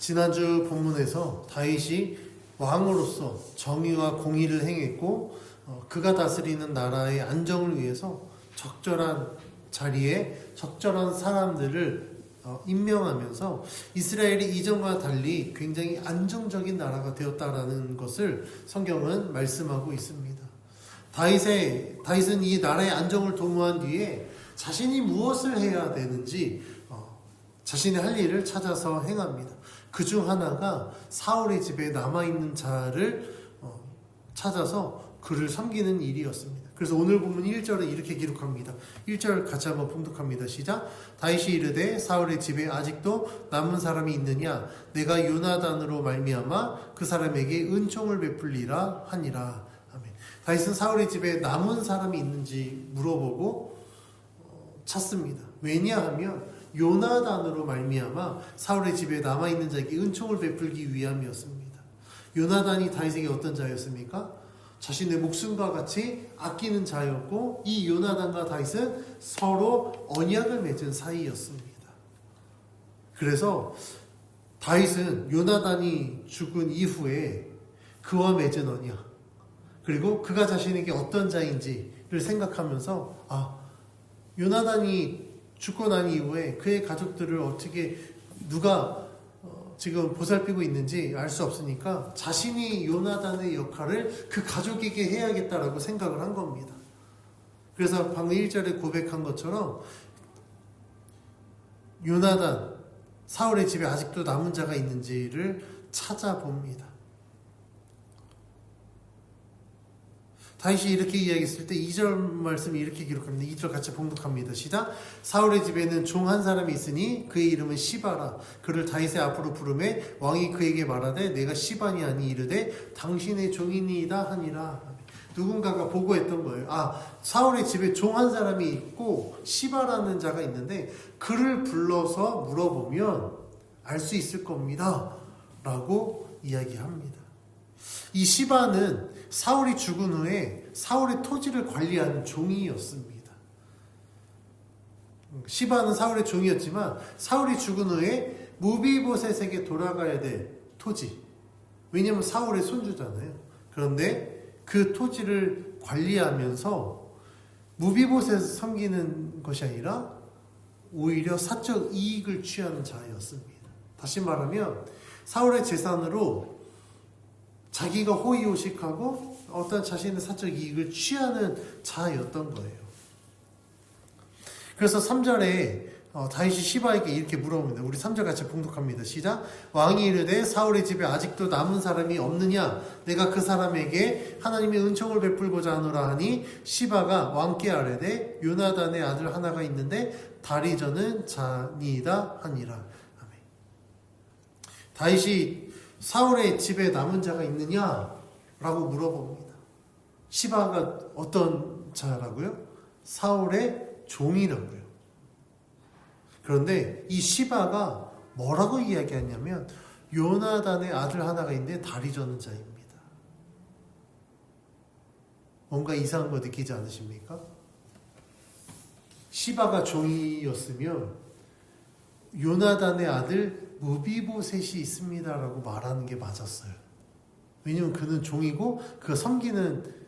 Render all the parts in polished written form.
지난주 본문에서 다윗이 왕으로서 정의와 공의를 행했고 그가 다스리는 나라의 안정을 위해서 적절한 자리에 적절한 사람들을 임명하면서 이스라엘이 이전과 달리 굉장히 안정적인 나라가 되었다라는 것을 성경은 말씀하고 있습니다. 다윗은 이 나라의 안정을 도모한 뒤에 자신이 무엇을 해야 되는지 자신의 할 일을 찾아서 행합니다. 그 중 하나가 사울의 집에 남아있는 자를 찾아서 그를 섬기는 일이었습니다. 그래서 오늘 본문 1절에 이렇게 기록합니다. 1절 같이 한번 봉독합니다. 시작. 다윗이 이르되 사울의 집에 아직도 남은 사람이 있느냐? 내가 요나단으로 말미암아 그 사람에게 은총을 베풀리라 하니라. 아멘. 다윗은 사울의 집에 남은 사람이 있는지 물어보고 찾습니다. 왜냐하면 요나단으로 말미암아 사울의 집에 남아있는 자에게 은총을 베풀기 위함이었습니다. 요나단이 다윗에게 어떤 자였습니까? 자신의 목숨과 같이 아끼는 자였고 이 요나단과 다윗은 서로 언약을 맺은 사이였습니다. 그래서 다윗은 요나단이 죽은 이후에 그와 맺은 언약 그리고 그가 자신에게 어떤 자인지를 생각하면서 요나단이 죽고 난 이후에 그의 가족들을 어떻게 누가 지금 보살피고 있는지 알 수 없으니까 자신이 요나단의 역할을 그 가족에게 해야겠다라고 생각을 한 겁니다. 그래서 방금 1절에 고백한 것처럼 요나단, 사울의 집에 아직도 남은 자가 있는지를 찾아봅니다. 다윗이 이렇게 이야기했을 때 2절 말씀이 이렇게 기록합니다. 2절 같이 봉독합니다. 시작. 사울의 집에는 종 한 사람이 있으니 그의 이름은 시바라. 그를 다윗의 앞으로 부르매 왕이 그에게 말하되 내가 시바니 아니 이르되 당신의 종이니이다 하니라. 누군가가 보고했던 거예요. 사울의 집에 종 한 사람이 있고 시바라는 자가 있는데 그를 불러서 물어보면 알 수 있을 겁니다. 라고 이야기합니다. 이 시바는 사울이 죽은 후에 사울의 토지를 관리하는 종이었습니다. 시바는 사울의 종이었지만 사울이 죽은 후에 무비보셋에게 돌아가야 될 토지. 왜냐하면 사울의 손주잖아요. 그런데 그 토지를 관리하면서 무비보셋을 섬기는 것이 아니라 오히려 사적 이익을 취하는 자였습니다. 다시 말하면 사울의 재산으로 자기가 호의호식하고 어떤 자신의 사적 이익을 취하는 자였던 거예요. 그래서 3절에 다윗이 시바에게 이렇게 물어봅니다. 우리 3절 같이 봉독합니다. 시작. 왕이 이르되 사울의 집에 아직도 남은 사람이 없느냐? 내가 그 사람에게 하나님의 은총을 베풀고자 하노라 하니 시바가 왕께 아뢰되 요나단의 아들 하나가 있는데 다리 저는 자니이다 하니라. 아멘. 다윗이 사울의 집에 남은 자가 있느냐? 라고 물어봅니다. 시바가 어떤 자라고요? 사울의 종이라고요. 그런데 이 시바가 뭐라고 이야기하냐면 요나단의 아들 하나가 있는데 다리 저는 자입니다. 뭔가 이상한 거 느끼지 않으십니까? 시바가 종이었으면 요나단의 아들 무비보셋이 있습니다라고 말하는 게 맞았어요. 왜냐하면 그는 종이고 그가 섬기는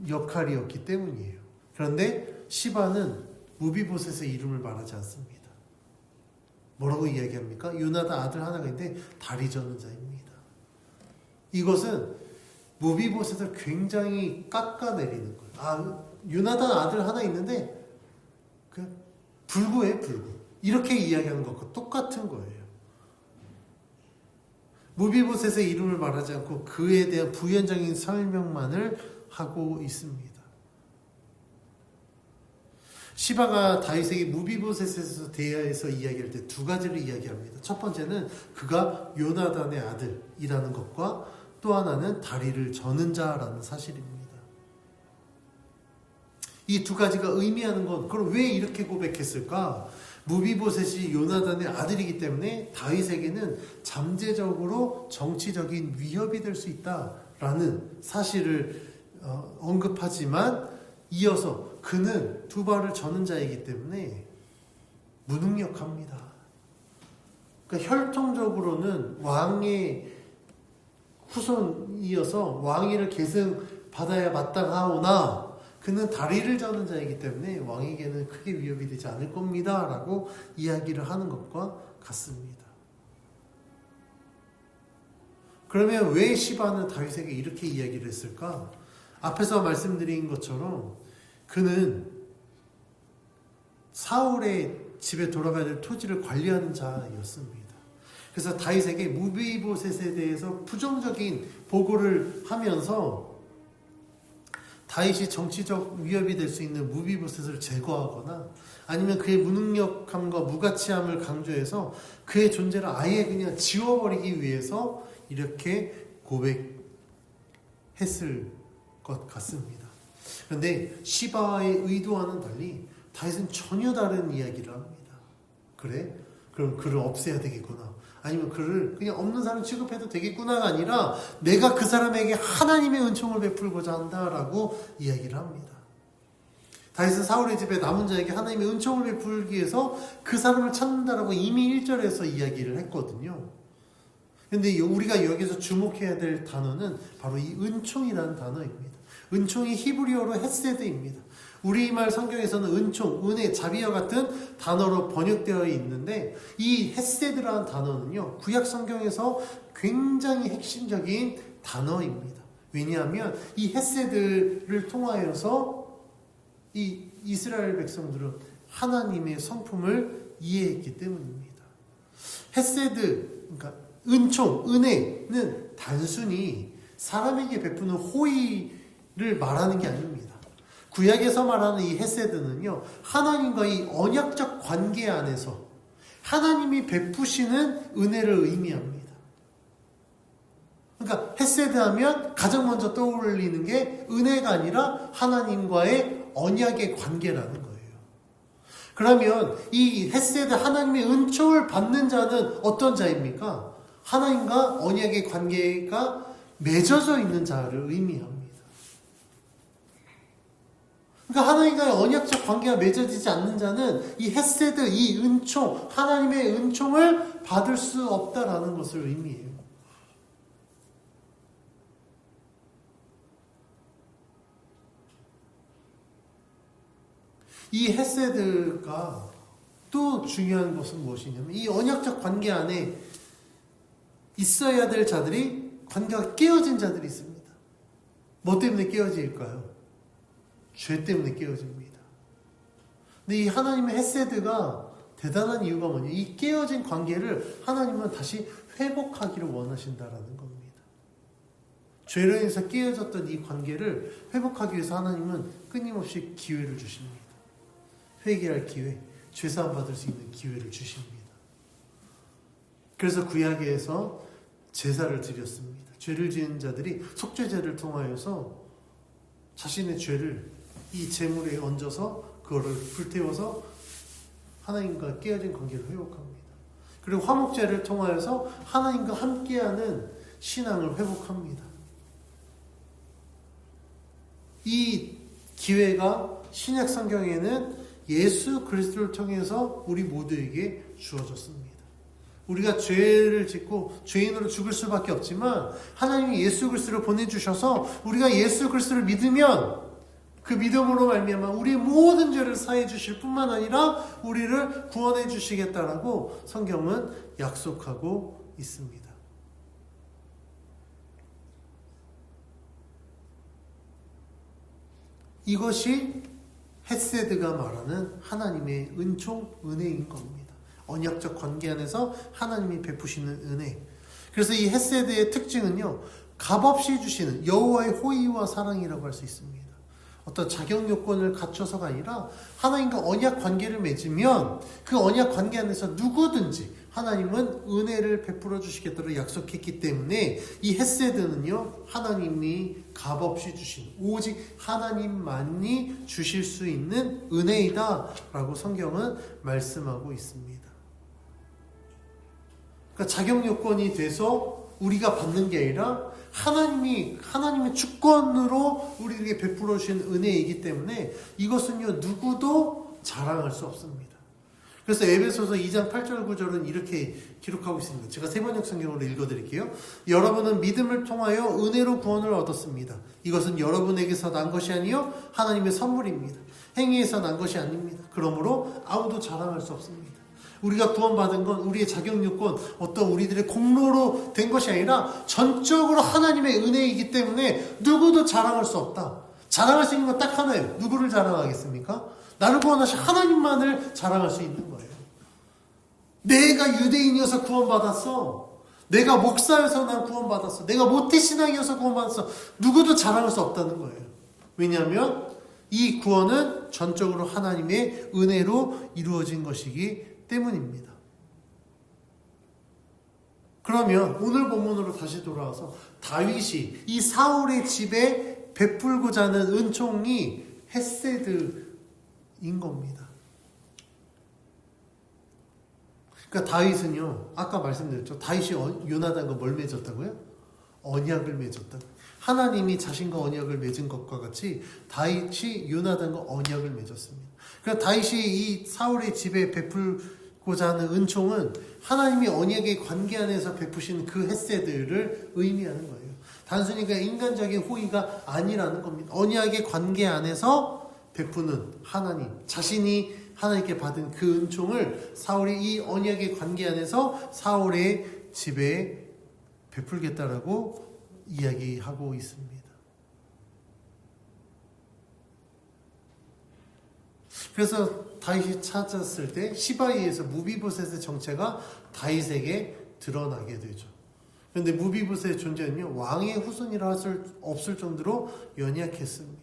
역할이었기 때문이에요. 그런데 시바는 무비보셋의 이름을 말하지 않습니다. 뭐라고 이야기합니까? 요나단 아들 하나가 있는데 다리 저는 자입니다. 이것은 무비보셋을 굉장히 깎아내리는 거예요. 요나단 아들 하나 있는데 그냥 불구해 불구. 이렇게 이야기하는 것과 똑같은 거예요. 무비보셋의 이름을 말하지 않고 그에 대한 부연적인 설명만을 하고 있습니다. 시바가 다윗에게 무비보셋에 대해서 이야기할 때 두 가지를 이야기합니다. 첫 번째는 그가 요나단의 아들이라는 것과 또 하나는 다리를 저는 자라는 사실입니다. 이 두 가지가 의미하는 건 그럼 왜 이렇게 고백했을까? 무비보셋이 요나단의 아들이기 때문에 다윗에게는 잠재적으로 정치적인 위협이 될 수 있다라는 사실을 언급하지만 이어서 그는 두 발을 저는 자이기 때문에 무능력합니다. 그러니까 혈통적으로는 왕의 후손이어서 왕위를 계승받아야 마땅하오나 그는 다리를 저는 자이기 때문에 왕에게는 크게 위협이 되지 않을 겁니다 라고 이야기를 하는 것과 같습니다. 그러면 왜 시바는 다윗에게 이렇게 이야기를 했을까? 앞에서 말씀드린 것처럼 그는 사울의 집에 돌아가야 될 토지를 관리하는 자였습니다. 그래서 다윗에게 무비보셋에 대해서 부정적인 보고를 하면서 다윗이 정치적 위협이 될 수 있는 무비보셋을 제거하거나 아니면 그의 무능력함과 무가치함을 강조해서 그의 존재를 아예 그냥 지워버리기 위해서 이렇게 고백했을 것 같습니다. 그런데 시바의 의도와는 달리 다윗은 전혀 다른 이야기를 합니다. 그래? 그럼 그를 없애야 되겠구나. 아니면 그를 그냥 없는 사람 취급해도 되겠구나가 아니라 내가 그 사람에게 하나님의 은총을 베풀고자 한다라고 이야기를 합니다. 다윗은 사울의 집에 남은 자에게 하나님의 은총을 베풀기 위해서 그 사람을 찾는다라고 이미 1절에서 이야기를 했거든요. 그런데 우리가 여기서 주목해야 될 단어는 바로 이 은총이라는 단어입니다. 은총이 히브리어로 헤세드입니다. 우리말 성경에서는 은총, 은혜, 자비와 같은 단어로 번역되어 있는데 이 헤세드라는 단어는요, 구약 성경에서 굉장히 핵심적인 단어입니다. 왜냐하면 이 헤세드를 통하여서 이 이스라엘 백성들은 하나님의 성품을 이해했기 때문입니다. 헤세드, 그러니까 은총, 은혜는 단순히 사람에게 베푸는 호의를 말하는 게 아닙니다. 구약에서 말하는 이 헤세드는요, 하나님과의 언약적 관계 안에서 하나님이 베푸시는 은혜를 의미합니다. 그러니까 헤세드 하면 가장 먼저 떠올리는 게 은혜가 아니라 하나님과의 언약의 관계라는 거예요. 그러면 이 헤세드, 하나님의 은총을 받는 자는 어떤 자입니까? 하나님과 언약의 관계가 맺어져 있는 자를 의미합니다. 그러니까 하나님과의 언약적 관계가 맺어지지 않는 자는 이 헤세드, 이 은총, 하나님의 은총을 받을 수 없다라는 것을 의미해요. 이 헤세드가 또 중요한 것은 무엇이냐면 이 언약적 관계 안에 있어야 될 자들이 관계가 깨어진 자들이 있습니다. 뭐 때문에 깨어질까요? 죄 때문에 깨어집니다. 근데 이 하나님의 헤세드가 대단한 이유가 뭐냐? 이 깨어진 관계를 하나님은 다시 회복하기를 원하신다라는 겁니다. 죄로 인해서 깨어졌던 이 관계를 회복하기 위해서 하나님은 끊임없이 기회를 주십니다. 회개할 기회, 죄사함 받을 수 있는 기회를 주십니다. 그래서 구약에서 제사를 드렸습니다. 죄를 지은 자들이 속죄제를 통하여서 자신의 죄를 이 제물에 얹어서 그거를 불태워서 하나님과 깨어진 관계를 회복합니다. 그리고 화목제를 통하여서 하나님과 함께하는 신앙을 회복합니다. 이 기회가 신약 성경에는 예수 그리스도를 통해서 우리 모두에게 주어졌습니다. 우리가 죄를 짓고 죄인으로 죽을 수밖에 없지만 하나님이 예수 그리스도를 보내주셔서 우리가 예수 그리스도를 믿으면 그 믿음으로 말미암아 우리의 모든 죄를 사해 주실 뿐만 아니라 우리를 구원해 주시겠다라고 성경은 약속하고 있습니다. 이것이 헤세드가 말하는 하나님의 은총, 은혜인 겁니다. 언약적 관계 안에서 하나님이 베푸시는 은혜. 그래서 이 헤세드의 특징은요, 값없이 주시는 여호와의 호의와 사랑이라고 할 수 있습니다. 어떤 자격 요건을 갖춰서가 아니라 하나님과 언약 관계를 맺으면 그 언약 관계 안에서 누구든지 하나님은 은혜를 베풀어 주시겠다고 약속했기 때문에 이 헤세드는요, 하나님이 값없이 주신 오직 하나님만이 주실 수 있는 은혜이다 라고 성경은 말씀하고 있습니다. 그러니까 자격 요건이 돼서 우리가 받는 게 아니라 하나님의 주권으로 우리에게 베풀어 주신 은혜이기 때문에 이것은요, 누구도 자랑할 수 없습니다. 그래서 에베소서 2장 8절 9절은 이렇게 기록하고 있습니다. 제가 세번역 성경으로 읽어드릴게요. 여러분은 믿음을 통하여 은혜로 구원을 얻었습니다. 이것은 여러분에게서 난 것이 아니요 하나님의 선물입니다. 행위에서 난 것이 아닙니다. 그러므로 아무도 자랑할 수 없습니다. 우리가 구원받은 건 우리의 자격요건, 어떤 우리들의 공로로 된 것이 아니라 전적으로 하나님의 은혜이기 때문에 누구도 자랑할 수 없다. 자랑할 수 있는 건 딱 하나예요. 누구를 자랑하겠습니까? 나를 구원하신 하나님만을 자랑할 수 있는 거예요. 내가 유대인이어서 구원받았어. 내가 목사여서 난 구원받았어. 내가 모태신앙이어서 구원받았어. 누구도 자랑할 수 없다는 거예요. 왜냐하면 이 구원은 전적으로 하나님의 은혜로 이루어진 것이기 때문입니다. 그러면 오늘 본문으로 다시 돌아와서 다윗이 이 사울의 집에 베풀고자 하는 은총이 헤세드인 겁니다. 그러니까 다윗은요, 아까 말씀드렸죠. 다윗이 요나단과 뭘 맺었다고요? 언약을 맺었다. 하나님이 자신과 언약을 맺은 것과 같이 다윗이 요나단과 언약을 맺었습니다. 그러니까 다윗이 이 사울의 집에 베풀고자 하는 은총은 하나님이 언약의 관계 안에서 베푸신 그 헤세드를 의미하는 거예요. 단순히 그 인간적인 호의가 아니라는 겁니다. 언약의 관계 안에서 베푸는 하나님, 자신이 하나님께 받은 그 은총을 사울이 이 언약의 관계 안에서 사울의 집에 베풀겠다라고 이야기하고 있습니다. 그래서 다윗이 찾았을 때 시바이에서 무비보셋의 정체가 다윗에게 드러나게 되죠. 그런데 무비보셋의 존재는요, 왕의 후손이라 할 수 없을 정도로 연약했습니다.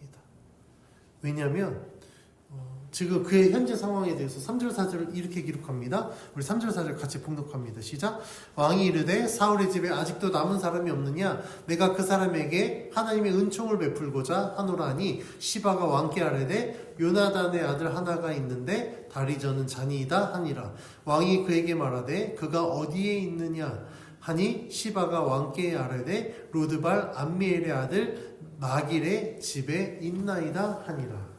왜냐하면 지금 그의 현재 상황에 대해서 3절 4절을 이렇게 기록합니다. 우리 3절 4절 같이 봉독합니다. 시작. 왕이 이르되 사울의 집에 아직도 남은 사람이 없느냐? 내가 그 사람에게 하나님의 은총을 베풀고자 하노라 하니 시바가 왕께 아뢰되 요나단의 아들 하나가 있는데 다리 저는 잔이이다 하니라. 왕이 그에게 말하되 그가 어디에 있느냐 하니 시바가 왕께 아뢰되 로드발 암미엘의 아들 마길의 집에 있나이다 하니라.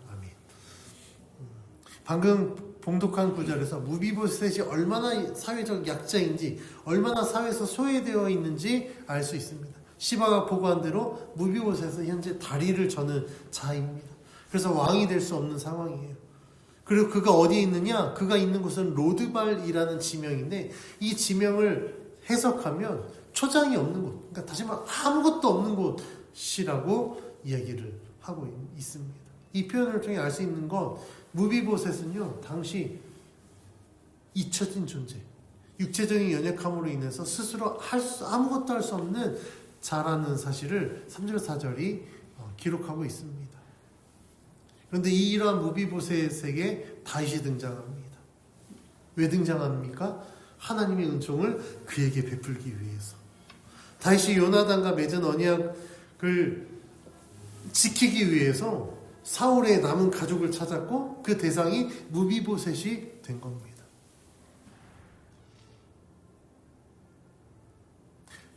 방금 봉독한 구절에서 무비보셋이 얼마나 사회적 약자인지, 얼마나 사회에서 소외되어 있는지 알 수 있습니다. 시바가 보고한 대로 무비보셋은 현재 다리를 저는 자입니다. 그래서 왕이 될 수 없는 상황이에요. 그리고 그가 어디에 있느냐? 그가 있는 곳은 로드발이라는 지명인데, 이 지명을 해석하면 초장이 없는 곳, 그러니까 다시 말해 아무것도 없는 곳이라고 이야기를 하고 있습니다. 이 표현을 통해 알 수 있는 건 무비보셋은요, 당시 잊혀진 존재, 육체적인 연약함으로 인해서 스스로 아무것도 할 수 없는 자라는 사실을 3절 4절이 기록하고 있습니다. 그런데 이러한 무비보셋에게 다윗이 등장합니다. 왜 등장합니까? 하나님의 은총을 그에게 베풀기 위해서. 다윗이 요나단과 맺은 언약을 지키기 위해서 사울의 남은 가족을 찾았고 그 대상이 무비보셋이 된 겁니다.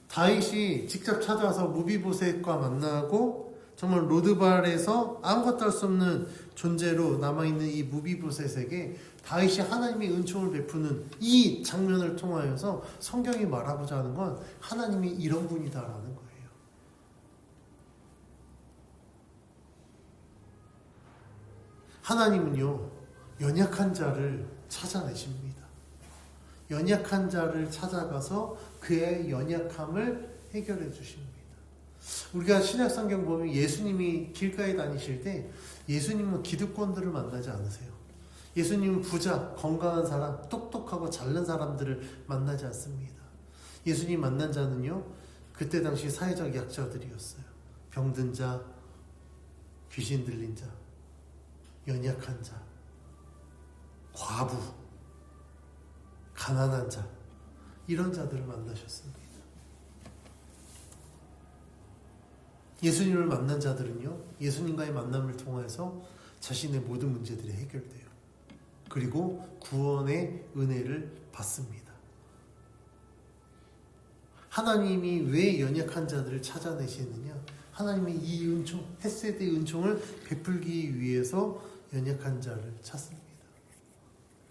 다윗이 직접 찾아와서 무비보셋과 만나고 정말 로드발에서 아무것도 할 수 없는 존재로 남아있는 이 무비보셋에게 다윗이 하나님의 은총을 베푸는 이 장면을 통하여서 성경이 말하고자 하는 건 하나님이 이런 분이다라는 거예요. 하나님은요, 연약한 자를 찾아내십니다. 연약한 자를 찾아가서 그의 연약함을 해결해 주십니다. 우리가 신약성경 보면 예수님이 길가에 다니실 때 예수님은 기득권들을 만나지 않으세요. 예수님은 부자, 건강한 사람, 똑똑하고 잘난 사람들을 만나지 않습니다. 예수님 만난 자는요, 그때 당시 사회적 약자들이었어요. 병든 자, 귀신 들린 자, 연약한 자, 과부, 가난한 자, 이런 자들을 만나셨습니다. 예수님을 만난 자들은요, 예수님과의 만남을 통해서 자신의 모든 문제들이 해결돼요. 그리고 구원의 은혜를 받습니다. 하나님이 왜 연약한 자들을 찾아내시느냐? 하나님이 이 은총, 헤세드의 은총을 베풀기 위해서 연약한 자를 찾습니다.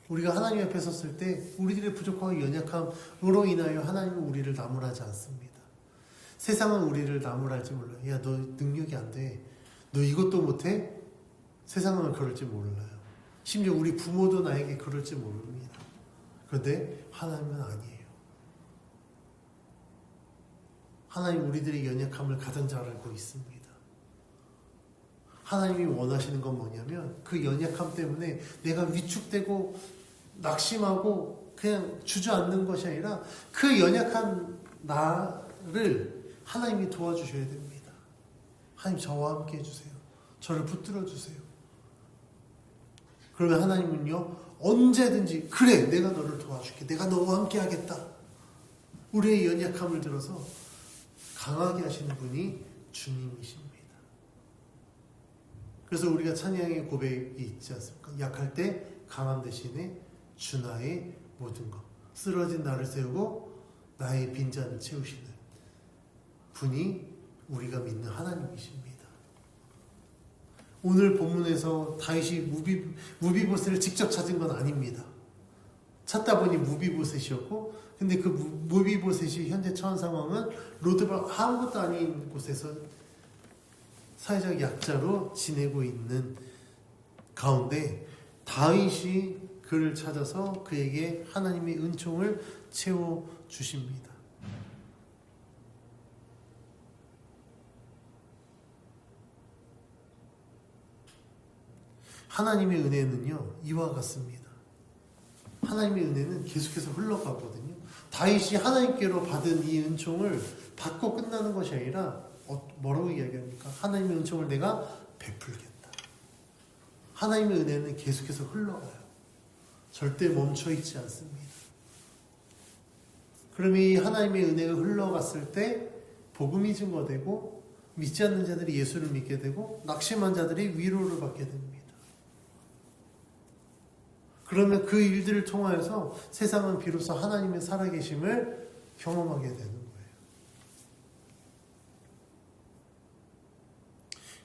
우리가 하나님 앞에 섰을 때 우리들의 부족하고 연약함으로 인하여 하나님은 우리를 나무라지 않습니다. 세상은 우리를 나무랄지 몰라요. 야, 너 능력이 안 돼. 너 이것도 못해? 세상은 그럴지 몰라요. 심지어 우리 부모도 나에게 그럴지 모릅니다. 그런데 하나님은 아니에요. 하나님 우리들의 연약함을 가장 잘 알고 있습니다. 하나님이 원하시는 건 뭐냐면 그 연약함 때문에 내가 위축되고 낙심하고 그냥 주저앉는 것이 아니라 그 연약한 나를 하나님이 도와주셔야 됩니다. 하나님 저와 함께 해주세요. 저를 붙들어 주세요. 그러면 하나님은요 언제든지 그래 내가 너를 도와줄게. 내가 너와 함께 하겠다. 우리의 연약함을 들어서 강하게 하시는 분이 주님이십니다. 그래서 우리가 찬양의 고백이 있지 않습니까? 약할 때 강함 대신에 주 나의 모든 것. 쓰러진 나를 세우고 나의 빈잔을 채우시는 분이 우리가 믿는 하나님이십니다. 오늘 본문에서 다윗이 무비보셋을 직접 찾은 건 아닙니다. 찾다 보니 무비보셋이었고, 근데 그 무비보셋이 현재 처한 상황은 로드발 아무것도 아닌 곳에서 사회적 약자로 지내고 있는 가운데 다윗이 그를 찾아서 그에게 하나님의 은총을 채워 주십니다. 하나님의 은혜는요 이와 같습니다. 하나님의 은혜는 계속해서 흘러가거든요. 다윗이 하나님께로 받은 이 은총을 받고 끝나는 것이 아니라 뭐라고 이야기합니까? 하나님의 은총을 내가 베풀겠다. 하나님의 은혜는 계속해서 흘러가요. 절대 멈춰 있지 않습니다. 그러면 이 하나님의 은혜가 흘러갔을 때 복음이 증거되고 믿지 않는 자들이 예수를 믿게 되고 낙심한 자들이 위로를 받게 됩니다. 그러면 그 일들을 통하여서 세상은 비로소 하나님의 살아계심을 경험하게 되는 거예요.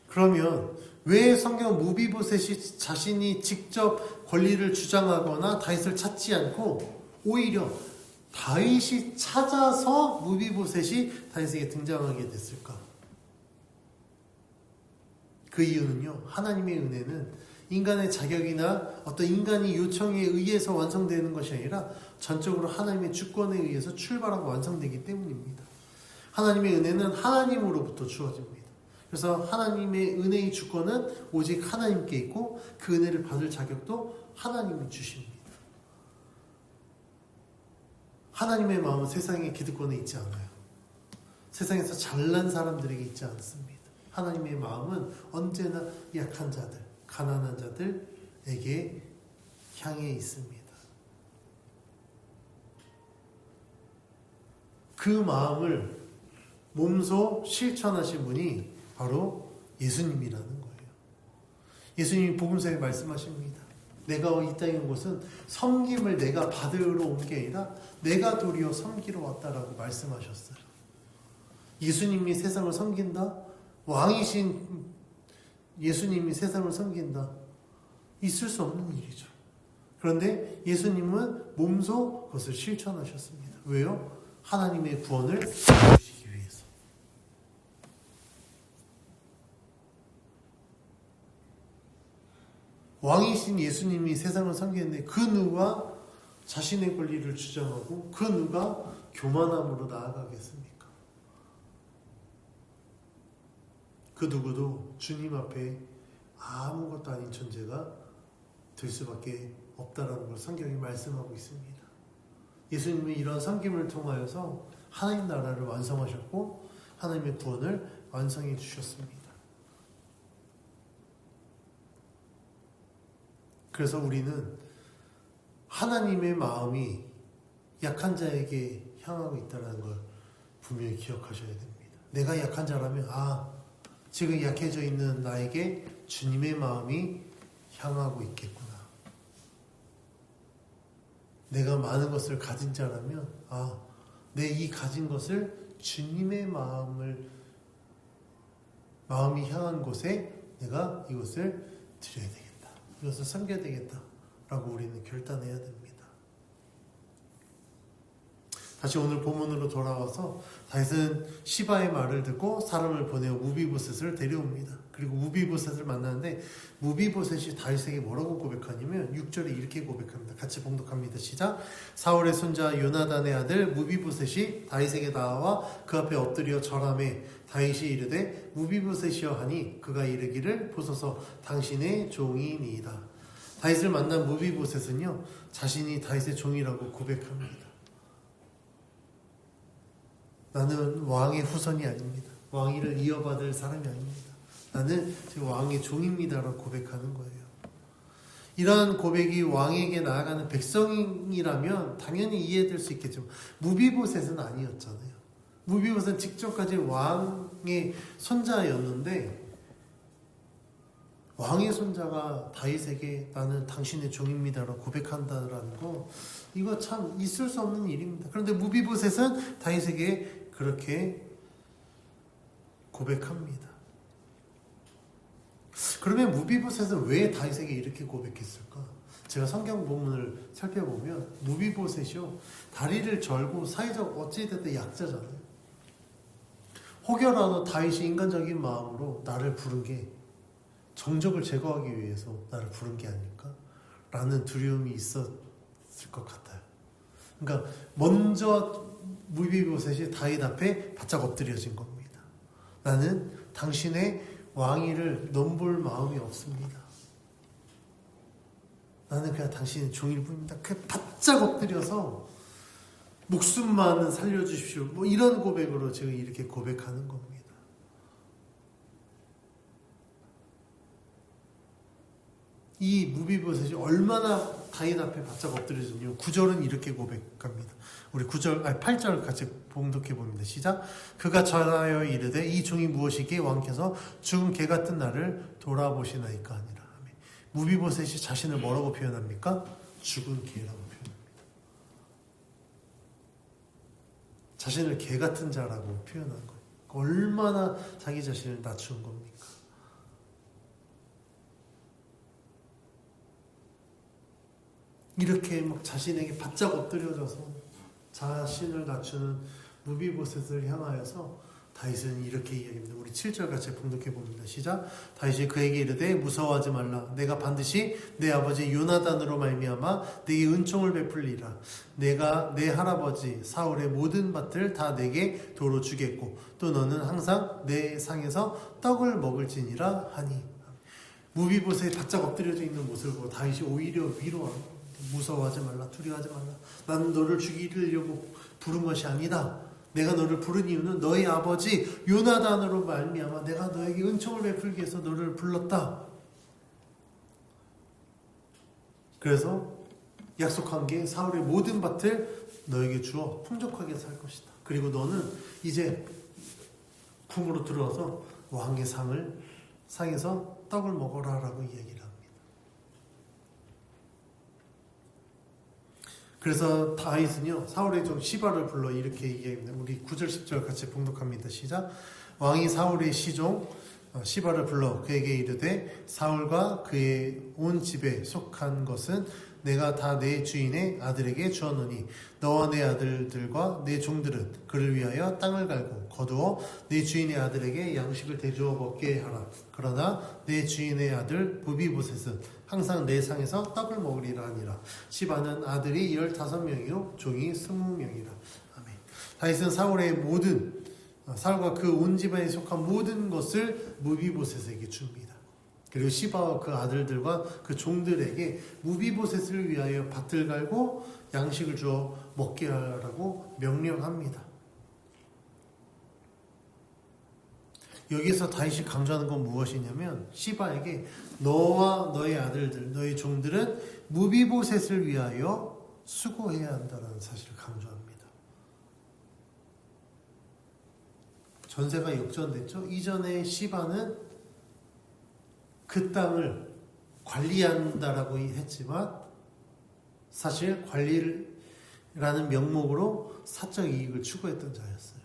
그러면 왜 성경 무비보셋이 자신이 직접 권리를 주장하거나 다윗을 찾지 않고 오히려 다윗이 찾아서 무비보셋이 다윗에게 등장하게 됐을까? 그 이유는요. 하나님의 은혜는 인간의 자격이나 어떤 인간이 요청에 의해서 완성되는 것이 아니라 전적으로 하나님의 주권에 의해서 출발하고 완성되기 때문입니다. 하나님의 은혜는 하나님으로부터 주어집니다. 그래서 하나님의 은혜의 주권은 오직 하나님께 있고 그 은혜를 받을 자격도 하나님이 주십니다. 하나님의 마음은 세상의 기득권에 있지 않아요. 세상에서 잘난 사람들에게 있지 않습니다. 하나님의 마음은 언제나 약한 자들, 가난한 자들에게 향해 있습니다. 그 마음을 몸소 실천하신 분이 바로 예수님이라는 거예요. 예수님이 복음서에 말씀하십니다. 내가 이 땅에 온 것은 섬김을 내가 받으러 온 게 아니라 내가 도리어 섬기러 왔다라고 말씀하셨어요. 예수님이 세상을 섬긴다? 왕이신 예수님이 세상을 섬긴다? 있을 수 없는 일이죠. 그런데 예수님은 몸소 그것을 실천하셨습니다. 왜요? 하나님의 구원을 이루시기 위해서. 왕이신 예수님이 세상을 섬기는데 그 누가 자신의 권리를 주장하고 그 누가 교만함으로 나아가겠습니까? 그 누구도 주님 앞에 아무것도 아닌 존재가 될 수밖에 없다라는 걸 성경이 말씀하고 있습니다. 예수님이 이런 섬김을 통하여서 하나님 나라를 완성하셨고 하나님의 구원을 완성해 주셨습니다. 그래서 우리는 하나님의 마음이 약한 자에게 향하고 있다는 걸 분명히 기억하셔야 됩니다. 내가 약한 자라면 지금 약해져 있는 나에게 주님의 마음이 향하고 있겠구나. 내가 많은 것을 가진 자라면 내 이 가진 것을 주님의 마음이 향한 곳에 내가 이것을 드려야 되겠다. 이것을 섬겨야 되겠다. 라고 우리는 결단해야 됩니다. 다시 오늘 본문으로 돌아와서 다윗은 시바의 말을 듣고 사람을 보내어 무비보셋을 데려옵니다. 그리고 무비보셋을 만나는데 무비보셋이 다윗에게 뭐라고 고백하냐면 6절에 이렇게 고백합니다. 같이 봉독합니다. 시작. 사울의 손자 요나단의 아들 무비보셋이 다윗에게 나와 그 앞에 엎드려 절하매 다윗이 이르되 무비보셋이여 하니 그가 이르기를 보소서 당신의 종이니이다. 다윗을 만난 무비보셋은요 자신이 다윗의 종이라고 고백합니다. 나는 왕의 후손이 아닙니다. 왕위를 이어받을 사람이 아닙니다. 나는 왕의 종입니다라고 고백하는 거예요. 이러한 고백이 왕에게 나아가는 백성이라면 당연히 이해될 수 있겠지만 무비보셋은 아니었잖아요. 무비보셋은 직접까지 왕의 손자였는데 왕의 손자가 다윗에게 나는 당신의 종입니다라고 고백한다라는 거 이거 참 있을 수 없는 일입니다. 그런데 무비보셋은 다윗에게 그렇게 고백합니다. 그러면 무비보셋은 왜 다윗에게 이렇게 고백했을까? 제가 성경 본문을 살펴보면 무비보셋이요 다리를 절고 사회적 어찌됐든 약자잖아요. 혹여라도 다윗이 인간적인 마음으로 나를 부른 게 정적을 제거하기 위해서 나를 부른 게 아닐까? 라는 두려움이 있었을 것 같아요. 그러니까 먼저 무비보셋이 다윗 앞에 바짝 엎드려진 겁니다. 나는 당신의 왕위를 넘볼 마음이 없습니다. 나는 그냥 당신의 종일 뿐입니다. 그 바짝 엎드려서 목숨만은 살려주십시오. 뭐 이런 고백으로 제가 이렇게 고백하는 겁니다. 이 무비보셋이 얼마나 다윗 앞에 바짝 엎드려졌냐면 9절은 이렇게 고백합니다. 우리 8절 같이 봉독해 봅니다. 시작. 그가 전하여 이르되 이 종이 무엇이기에 왕께서 죽은 개 같은 나를 돌아보시나이까 하니라. 무비보셋이 자신을 뭐라고 표현합니까? 죽은 개라고 표현합니다. 자신을 개 같은 자라고 표현한 거예요. 얼마나 자기 자신을 낮춘 겁니까? 이렇게 막 자신에게 바짝 엎드려져서 자신을 낮추는 무비보셋을 향하여서 다윗은 이렇게 이야기합니다. 우리 7절 같이 봉독해 봅니다. 시작. 다윗이 그에게 이르되 무서워하지 말라. 내가 반드시 내 아버지 요나단으로 말미암아 네게 은총을 베풀리라. 내가 내 할아버지 사울의 모든 밭을 다 내게 도로 주겠고 또 너는 항상 내 상에서 떡을 먹을지니라 하니. 무비보셋이 바짝 엎드려져 있는 모습을 보고 다윗이 오히려 위로합니다. 무서워하지 말라. 두려워하지 말라. 나는 너를 죽이려고 부른 것이 아니다. 내가 너를 부른 이유는 너의 아버지 요나단으로 말미암아 내가 너에게 은총을 베풀기 위해서 너를 불렀다. 그래서 약속한 게 사울의 모든 밭을 너에게 주어 풍족하게 살 것이다. 그리고 너는 이제 궁으로 들어와서 왕의 상에서 떡을 먹어라 라고 이야기를 합니다. 그래서 다윗은요 사울의 종 시바를 불러 이렇게 얘기합니다. 우리 9절 10절 같이 봉독합니다. 시작. 왕이 사울의 시종 시바를 불러 그에게 이르되 사울과 그의 온 집에 속한 것은 내가 다 내 주인의 아들에게 주었노니 너와 내 아들들과 내 종들은 그를 위하여 땅을 갈고 거두어 내 주인의 아들에게 양식을 대주어 먹게 하라. 그러나 내 주인의 아들 무비보셋은 항상 내 상에서 떡을 먹으리라 하니라. 시바는 아들이 15명이요 종이 20명이라. 아멘. 다윗은 사울과 그 온 집안에 속한 모든 것을 무비보셋에게 줍니다. 그리고 시바와 그 아들들과 그 종들에게 무비보셋을 위하여 밭을 갈고 양식을 주어 먹게 하라고 명령합니다. 여기서 다윗이 강조하는 건 무엇이냐면 시바에게 너와 너의 아들들, 너의 종들은 무비보셋을 위하여 수고해야 한다는 사실을 강조합니다. 전세가 역전됐죠. 이전에 시바는 그 땅을 관리한다라고 했지만 사실 관리라는 명목으로 사적 이익을 추구했던 자였어요.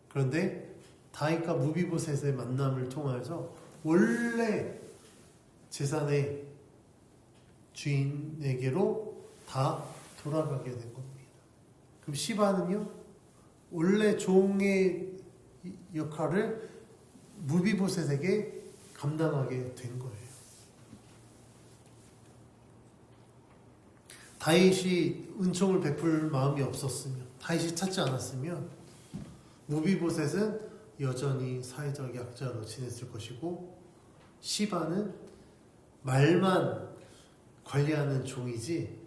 그런데 다윗과 무비보셋의 만남을 통해서 원래 재산의 주인에게로 다 돌아가게 된 겁니다. 그럼 시바는요, 원래 종의 역할을 무비보셋에게 감당하게 된 거예요. 다윗이 은총을 베풀 마음이 없었으면, 다윗이 찾지 않았으면 무비보셋은 여전히 사회적 약자로 지냈을 것이고, 시바는 말만 관리하는 종이지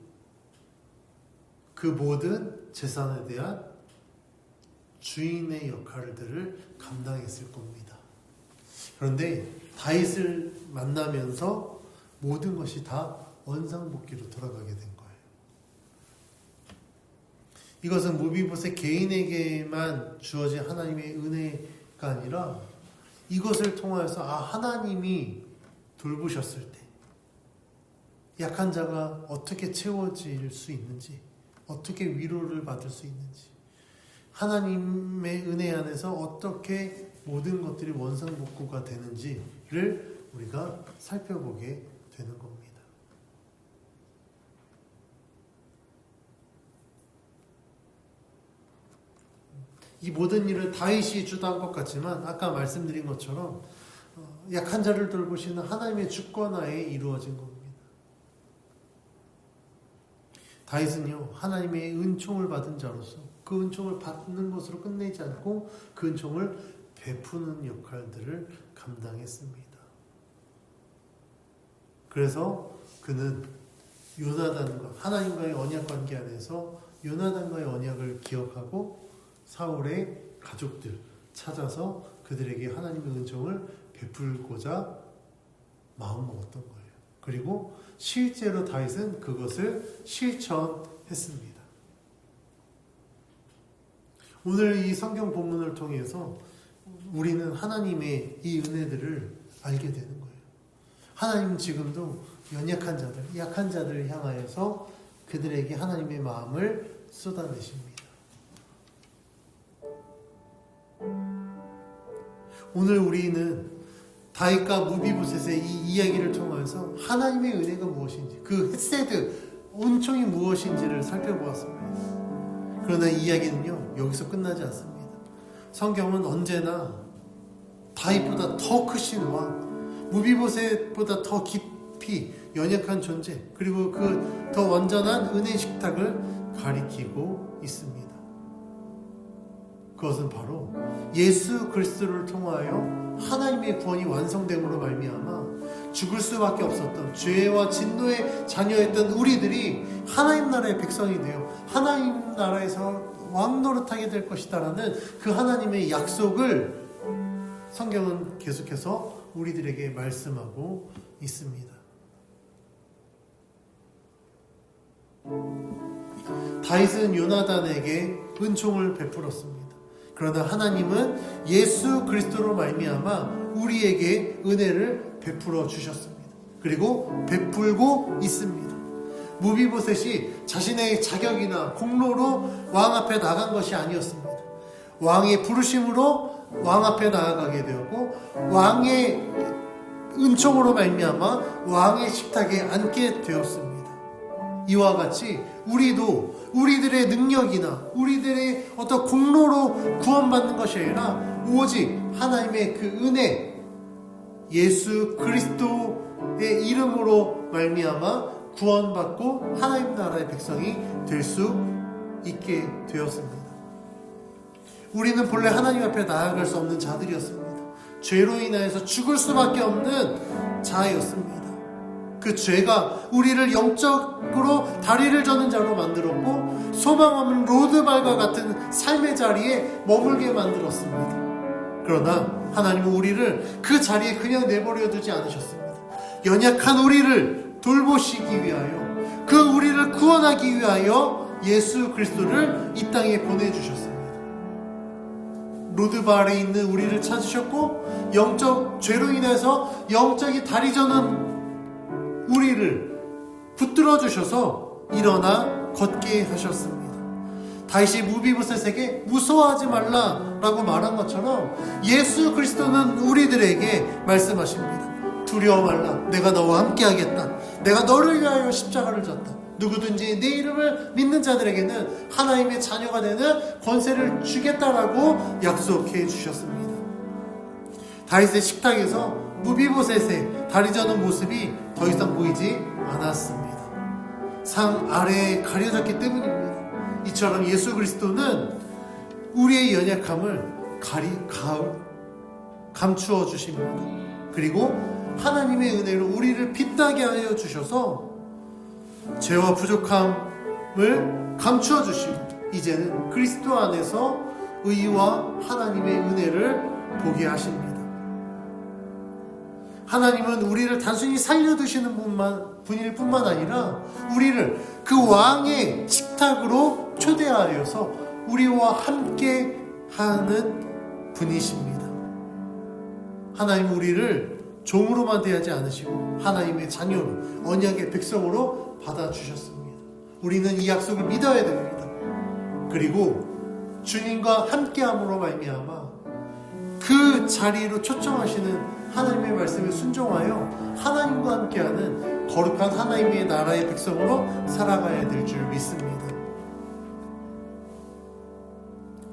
그 모든 재산에 대한 주인의 역할들을 감당했을 겁니다. 그런데 다윗을 만나면서 모든 것이 다 원상복귀로 돌아가게 된 거예요. 이것은 무비보셋 개인에게만 주어진 하나님의 은혜가 아니라 이것을 통하여서 하나님이 돌보셨을 때 약한 자가 어떻게 채워질 수 있는지, 어떻게 위로를 받을 수 있는지, 하나님의 은혜 안에서 어떻게 모든 것들이 원상복구가 되는지를 우리가 살펴보게 되는 겁니다. 이 모든 일을 다윗이 주도한 것 같지만 아까 말씀드린 것처럼 약한 자를 돌보시는 하나님의 주권하에 이루어진 겁니다. 다윗은요, 하나님의 은총을 받은 자로서 그 은총을 받는 것으로 끝내지 않고 그 은총을 베푸는 역할들을 감당했습니다. 그래서 그는 요나단과 하나님과의 언약 관계 안에서 요나단과의 언약을 기억하고 사울의 가족들 찾아서 그들에게 하나님의 은총을 베풀고자 마음먹었던 거예요. 그리고 실제로 다윗은 그것을 실천했습니다. 오늘 이 성경 본문을 통해서 우리는 하나님의 이 은혜들을 알게 되는 거예요. 하나님은 지금도 연약한 자들, 약한 자들을 향하여서 그들에게 하나님의 마음을 쏟아내십니다. 오늘 우리는 다윗과 무비보셋의 이 이야기를 통해서 하나님의 은혜가 무엇인지, 그 헤세드, 은총이 무엇인지를 살펴보았습니다. 그러나 이 이야기는요, 여기서 끝나지 않습니다. 성경은 언제나 다윗보다 더 크신 왕, 무비보셋보다 더 깊이 연약한 존재, 그리고 그 더 완전한 은혜 식탁을 가리키고 있습니다. 그것은 바로 예수 그리스도를 통하여 하나님의 구원이 완성됨으로 말미암아 죽을 수밖에 없었던 죄와 진노의 자녀였던 우리들이 하나님 나라의 백성이 되어 하나님 나라에서 왕 노릇하게 될 것이다라는 그 하나님의 약속을 성경은 계속해서 우리들에게 말씀하고 있습니다. 다윗은 요나단에게 은총을 베풀었습니다. 그러나 하나님은 예수 그리스도로 말미암아 우리에게 은혜를 베풀어 주셨습니다. 그리고 베풀고 있습니다. 무비보셋이 자신의 자격이나 공로로 왕 앞에 나간 것이 아니었습니다. 왕의 부르심으로 왕 앞에 나아가게 되었고 왕의 은총으로 말미암아 왕의 식탁에 앉게 되었습니다. 이와 같이 우리도 우리들의 능력이나 우리들의 어떤 공로로 구원받는 것이 아니라 오직 하나님의 그 은혜, 예수 그리스도의 이름으로 말미암아 구원받고 하나님 나라의 백성이 될 수 있게 되었습니다. 우리는 본래 하나님 앞에 나아갈 수 없는 자들이었습니다. 죄로 인하여서 죽을 수밖에 없는 자였습니다. 그 죄가 우리를 영적으로 다리를 저는 자로 만들었고 소망 없는 로드발과 같은 삶의 자리에 머물게 만들었습니다. 그러나 하나님은 우리를 그 자리에 그냥 내버려 두지 않으셨습니다. 연약한 우리를 돌보시기 위하여, 그 우리를 구원하기 위하여 예수 그리스도를 이 땅에 보내주셨습니다. 로드발에 있는 우리를 찾으셨고 영적 죄로 인해서 영적이 다리 저는 우리를 붙들어 주셔서 일어나 걷게 하셨습니다. 다윗이 무비보셋에게 무서워하지 말라라고 말한 것처럼 예수 그리스도는 우리들에게 말씀하십니다. 두려워 말라, 내가 너와 함께 하겠다. 내가 너를 위하여 십자가를 졌다. 누구든지 내 이름을 믿는 자들에게는 하나님의 자녀가 되는 권세를 주겠다라고 약속해 주셨습니다. 다윗의 식탁에서 무비보셋의 다리 저는 모습이 더 이상 보이지 않았습니다. 상 아래에 가려졌기 때문입니다. 이처럼 예수 그리스도는 우리의 연약함을 감추어 주십니다. 그리고 하나님의 은혜로 우리를 빛나게 하여 주셔서 죄와 부족함을 감추어 주시고 이제는 그리스도 안에서 의와 하나님의 은혜를 보게 하십니다. 하나님은 우리를 단순히 살려두시는 분일 뿐만 아니라 우리를 그 왕의 식탁으로 초대하여서 우리와 함께 하는 분이십니다. 하나님은 우리를 종으로만 대하지 않으시고 하나님의 자녀로 언약의 백성으로 받아주셨습니다. 우리는 이 약속을 믿어야 됩니다. 그리고 주님과 함께함으로 말미암아 그 자리로 초청하시는 하나님의 말씀에 순종하여 하나님과 함께하는 거룩한 하나님의 나라의 백성으로 살아가야 될 줄 믿습니다.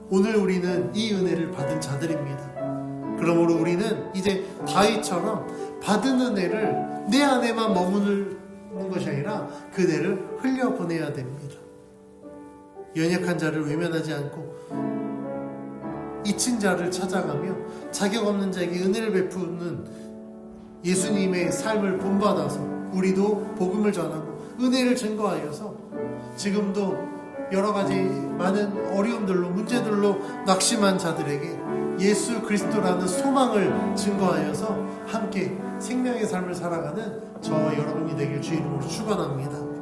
오늘 우리는 이 은혜를 받은 자들입니다. 그러므로 우리는 이제 다윗처럼 받은 은혜를 내 안에만 머무는 것이 아니라 그대를 흘려보내야 됩니다. 연약한 자를 외면하지 않고 잊힌 자를 찾아가며 자격 없는 자에게 은혜를 베푸는 예수님의 삶을 본받아서 우리도 복음을 전하고 은혜를 증거하여서 지금도 여러 가지 많은 어려움들로 문제들로 낙심한 자들에게 예수 그리스도라는 소망을 증거하여서 함께 생명의 삶을 살아가는 저와 여러분이 되길 주의 이름으로 축원합니다.